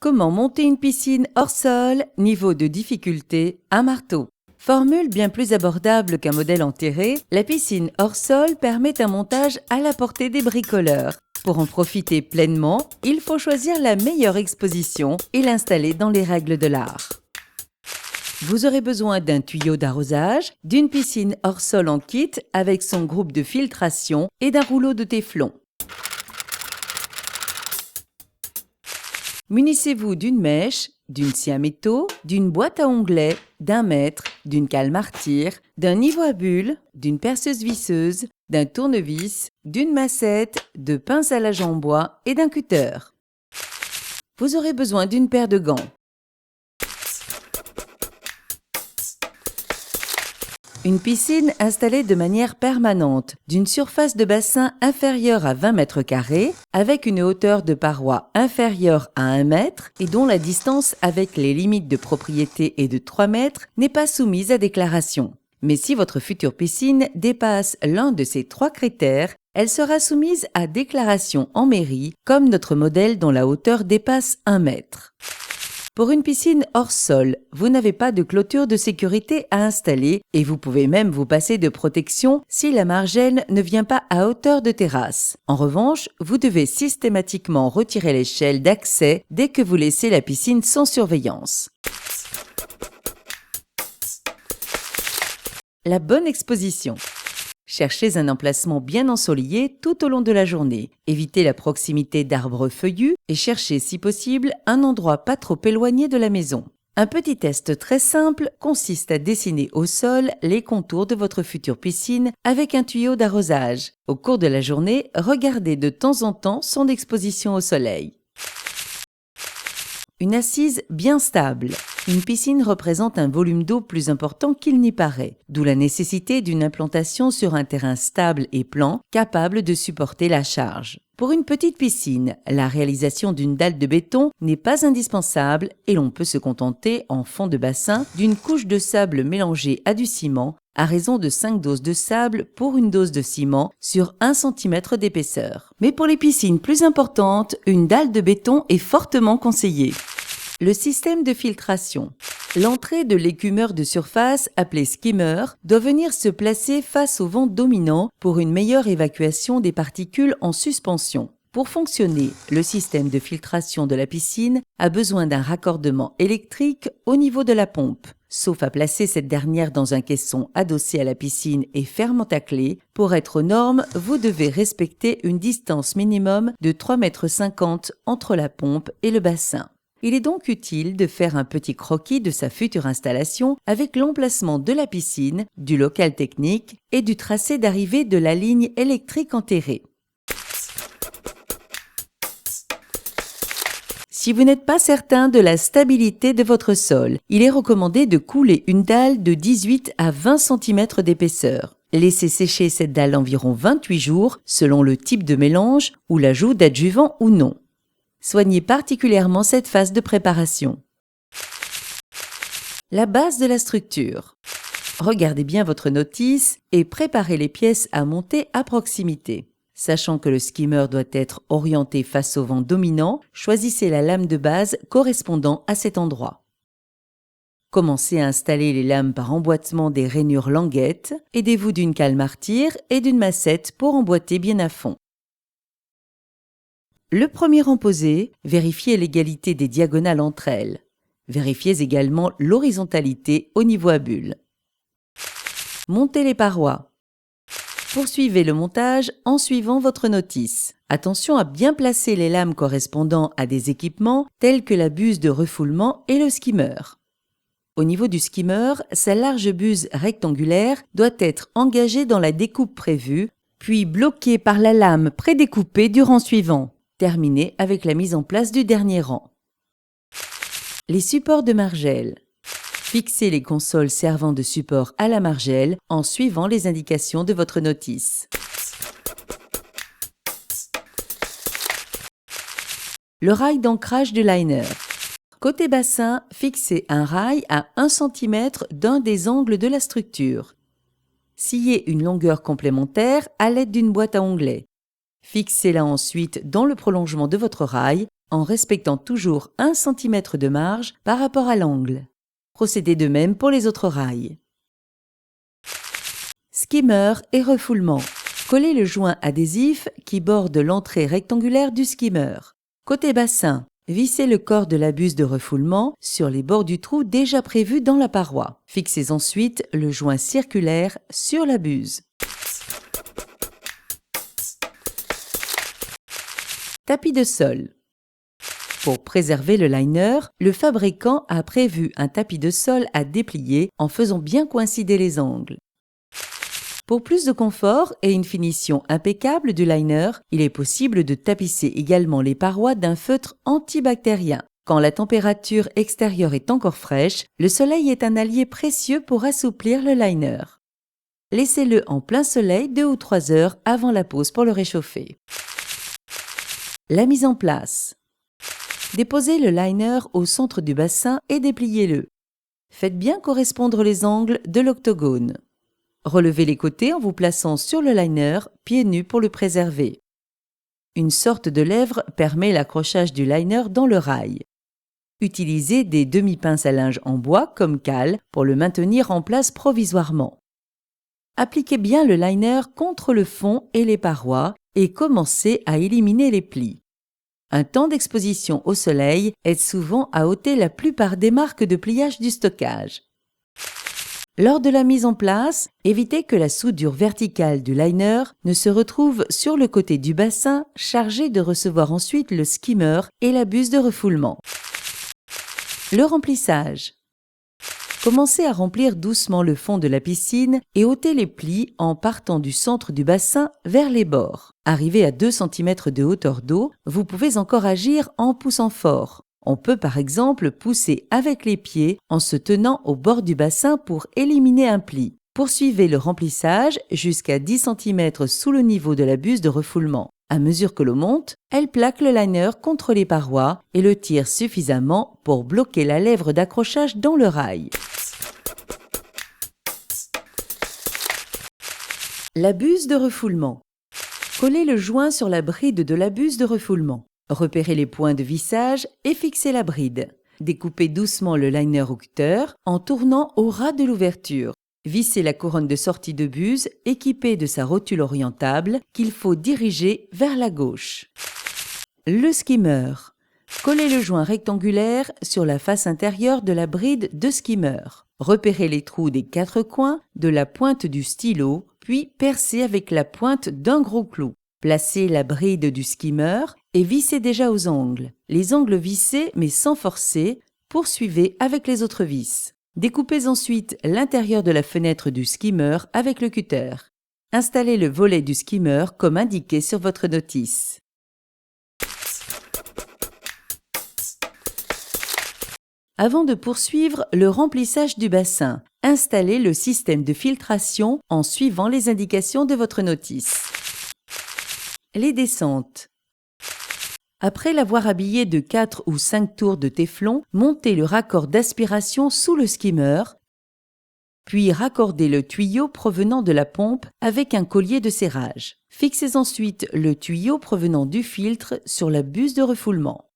Comment monter une piscine hors sol, niveau de difficulté, un marteau. Formule bien plus abordable qu'un modèle enterré, la piscine hors sol permet un montage à la portée des bricoleurs. Pour en profiter pleinement, il faut choisir la meilleure exposition et l'installer dans les règles de l'art. Vous aurez besoin d'un tuyau d'arrosage, d'une piscine hors sol en kit avec son groupe de filtration et d'un rouleau de téflon. Munissez-vous d'une mèche, d'une scie à métaux, d'une boîte à onglets, d'un mètre, d'une cale martyre, d'un niveau à bulles, d'une perceuse visseuse, d'un tournevis, d'une massette, de pinces à linge en bois et d'un cutter. Vous aurez besoin d'une paire de gants. Une piscine installée de manière permanente, d'une surface de bassin inférieure à 20 mètres carrés, avec une hauteur de paroi inférieure à 1 mètre et dont la distance avec les limites de propriété est de 3 mètres, n'est pas soumise à déclaration. Mais si votre future piscine dépasse l'un de ces 3 critères, elle sera soumise à déclaration en mairie, comme notre modèle dont la hauteur dépasse 1 mètre. Pour une piscine hors sol, vous n'avez pas de clôture de sécurité à installer et vous pouvez même vous passer de protection si la margelle ne vient pas à hauteur de terrasse. En revanche, vous devez systématiquement retirer l'échelle d'accès dès que vous laissez la piscine sans surveillance. La bonne exposition. Cherchez un emplacement bien ensoleillé tout au long de la journée. Évitez la proximité d'arbres feuillus et cherchez si possible un endroit pas trop éloigné de la maison. Un petit test très simple consiste à dessiner au sol les contours de votre future piscine avec un tuyau d'arrosage. Au cours de la journée, regardez de temps en temps son exposition au soleil. Une assise bien stable. Une piscine représente un volume d'eau plus important qu'il n'y paraît, d'où la nécessité d'une implantation sur un terrain stable et plan, capable de supporter la charge. Pour une petite piscine, la réalisation d'une dalle de béton n'est pas indispensable et l'on peut se contenter, en fond de bassin, d'une couche de sable mélangée à du ciment, à raison de 5 doses de sable pour une dose de ciment sur 1 cm d'épaisseur. Mais pour les piscines plus importantes, une dalle de béton est fortement conseillée. Le système de filtration. L'entrée de l'écumeur de surface, appelé skimmer, doit venir se placer face au vent dominant pour une meilleure évacuation des particules en suspension. Pour fonctionner, le système de filtration de la piscine a besoin d'un raccordement électrique au niveau de la pompe. Sauf à placer cette dernière dans un caisson adossé à la piscine et fermant à clé, pour être aux normes, vous devez respecter une distance minimum de 3,50 m entre la pompe et le bassin. Il est donc utile de faire un petit croquis de sa future installation avec l'emplacement de la piscine, du local technique et du tracé d'arrivée de la ligne électrique enterrée. Si vous n'êtes pas certain de la stabilité de votre sol, il est recommandé de couler une dalle de 18 à 20 cm d'épaisseur. Laissez sécher cette dalle environ 28 jours selon le type de mélange ou l'ajout d'adjuvants ou non. Soignez particulièrement cette phase de préparation. La base de la structure. Regardez bien votre notice et préparez les pièces à monter à proximité. Sachant que le skimmer doit être orienté face au vent dominant, choisissez la lame de base correspondant à cet endroit. Commencez à installer les lames par emboîtement des rainures languettes. Aidez-vous d'une cale martyre et d'une massette pour emboîter bien à fond. Le premier rang posé, vérifiez l'égalité des diagonales entre elles. Vérifiez également l'horizontalité au niveau à bulles. Montez les parois. Poursuivez le montage en suivant votre notice. Attention à bien placer les lames correspondant à des équipements tels que la buse de refoulement et le skimmer. Au niveau du skimmer, sa large buse rectangulaire doit être engagée dans la découpe prévue, puis bloquée par la lame prédécoupée du rang suivant. Terminez avec la mise en place du dernier rang. Les supports de margelle. Fixez les consoles servant de support à la margelle en suivant les indications de votre notice. Le rail d'ancrage du liner. Côté bassin, fixez un rail à 1 cm d'un des angles de la structure. Sciez une longueur complémentaire à l'aide d'une boîte à onglets. Fixez-la ensuite dans le prolongement de votre rail en respectant toujours 1 cm de marge par rapport à l'angle. Procédez de même pour les autres rails. Skimmer et refoulement. Collez le joint adhésif qui borde l'entrée rectangulaire du skimmer. Côté bassin, vissez le corps de la buse de refoulement sur les bords du trou déjà prévu dans la paroi. Fixez ensuite le joint circulaire sur la buse. Tapis de sol. Pour préserver le liner, le fabricant a prévu un tapis de sol à déplier en faisant bien coïncider les angles. Pour plus de confort et une finition impeccable du liner, il est possible de tapisser également les parois d'un feutre antibactérien. Quand la température extérieure est encore fraîche, le soleil est un allié précieux pour assouplir le liner. Laissez-le en plein soleil 2 ou 3 heures avant la pause pour le réchauffer. La mise en place. Déposez le liner au centre du bassin et dépliez-le. Faites bien correspondre les angles de l'octogone. Relevez les côtés en vous plaçant sur le liner, pieds nus pour le préserver. Une sorte de lèvre permet l'accrochage du liner dans le rail. Utilisez des demi-pinces à linge en bois comme cale pour le maintenir en place provisoirement. Appliquez bien le liner contre le fond et les parois et commencez à éliminer les plis. Un temps d'exposition au soleil aide souvent à ôter la plupart des marques de pliage du stockage. Lors de la mise en place, évitez que la soudure verticale du liner ne se retrouve sur le côté du bassin chargé de recevoir ensuite le skimmer et la buse de refoulement. Le remplissage. Commencez à remplir doucement le fond de la piscine et ôtez les plis en partant du centre du bassin vers les bords. Arrivé à 2 cm de hauteur d'eau, vous pouvez encore agir en poussant fort. On peut par exemple pousser avec les pieds en se tenant au bord du bassin pour éliminer un pli. Poursuivez le remplissage jusqu'à 10 cm sous le niveau de la buse de refoulement. À mesure que l'eau monte, elle plaque le liner contre les parois et le tire suffisamment pour bloquer la lèvre d'accrochage dans le rail. La buse de refoulement. Collez le joint sur la bride de la buse de refoulement. Repérez les points de vissage et fixez la bride. Découpez doucement le liner au cutter en tournant au ras de l'ouverture. Vissez la couronne de sortie de buse équipée de sa rotule orientable qu'il faut diriger vers la gauche. Le skimmer. Collez le joint rectangulaire sur la face intérieure de la bride de skimmer. Repérez les trous des 4 coins de la pointe du stylo, puis percez avec la pointe d'un gros clou. Placez la bride du skimmer et vissez déjà aux angles. Les angles vissés mais sans forcer, poursuivez avec les autres vis. Découpez ensuite l'intérieur de la fenêtre du skimmer avec le cutter. Installez le volet du skimmer comme indiqué sur votre notice. Avant de poursuivre le remplissage du bassin, installez le système de filtration en suivant les indications de votre notice. Les descentes. Après l'avoir habillé de 4 ou 5 tours de téflon, montez le raccord d'aspiration sous le skimmer, puis raccordez le tuyau provenant de la pompe avec un collier de serrage. Fixez ensuite le tuyau provenant du filtre sur la buse de refoulement.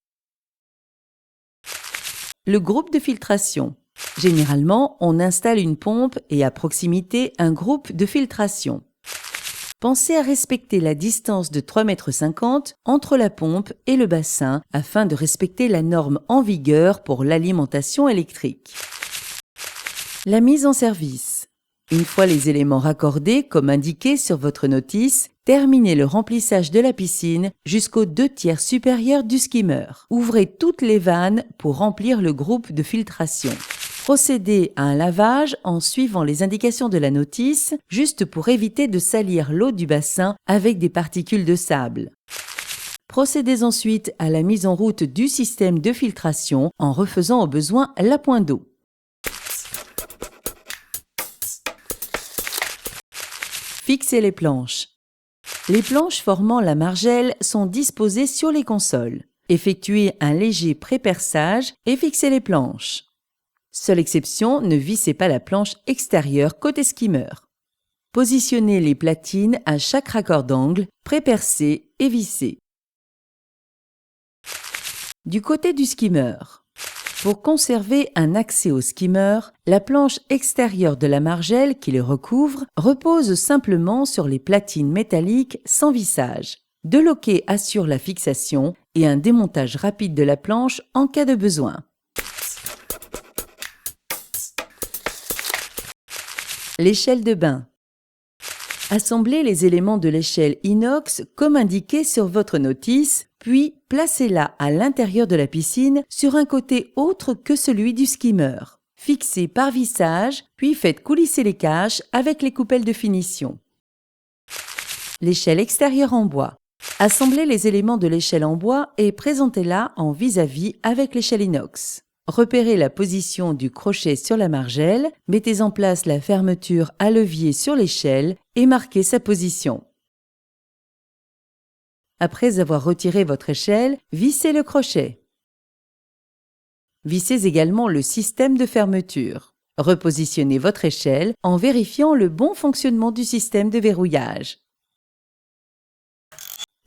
Le groupe de filtration. Généralement, on installe une pompe et à proximité un groupe de filtration. Pensez à respecter la distance de 3,50 m entre la pompe et le bassin afin de respecter la norme en vigueur pour l'alimentation électrique. La mise en service. Une fois les éléments raccordés comme indiqué sur votre notice, terminez le remplissage de la piscine jusqu'aux 2/3 supérieurs du skimmer. Ouvrez toutes les vannes pour remplir le groupe de filtration. Procédez à un lavage en suivant les indications de la notice, juste pour éviter de salir l'eau du bassin avec des particules de sable. Procédez ensuite à la mise en route du système de filtration en refaisant au besoin l'appoint d'eau. Fixez les planches. Les planches formant la margelle sont disposées sur les consoles. Effectuez un léger pré-perçage et fixez les planches. Seule exception, ne vissez pas la planche extérieure côté skimmer. Positionnez les platines à chaque raccord d'angle, pré-percées et vissées. Du côté du skimmer, pour conserver un accès au skimmer, la planche extérieure de la margelle qui le recouvre repose simplement sur les platines métalliques sans vissage. Deux loquets assurent la fixation et un démontage rapide de la planche en cas de besoin. L'échelle de bain. Assemblez les éléments de l'échelle inox comme indiqué sur votre notice, puis placez-la à l'intérieur de la piscine sur un côté autre que celui du skimmer. Fixez par vissage, puis faites coulisser les caches avec les coupelles de finition. L'échelle extérieure en bois. Assemblez les éléments de l'échelle en bois et présentez-la en vis-à-vis avec l'échelle inox. Repérez la position du crochet sur la margelle, mettez en place la fermeture à levier sur l'échelle et marquez sa position. Après avoir retiré votre échelle, vissez le crochet. Vissez également le système de fermeture. Repositionnez votre échelle en vérifiant le bon fonctionnement du système de verrouillage.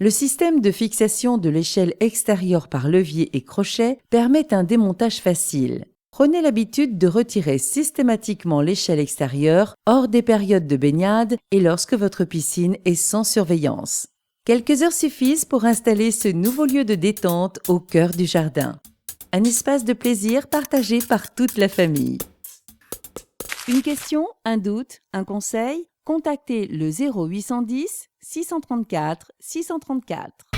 Le système de fixation de l'échelle extérieure par levier et crochet permet un démontage facile. Prenez l'habitude de retirer systématiquement l'échelle extérieure hors des périodes de baignade et lorsque votre piscine est sans surveillance. Quelques heures suffisent pour installer ce nouveau lieu de détente au cœur du jardin. Un espace de plaisir partagé par toute la famille. Une question, un doute, un conseil? Contactez le 0810 634 634.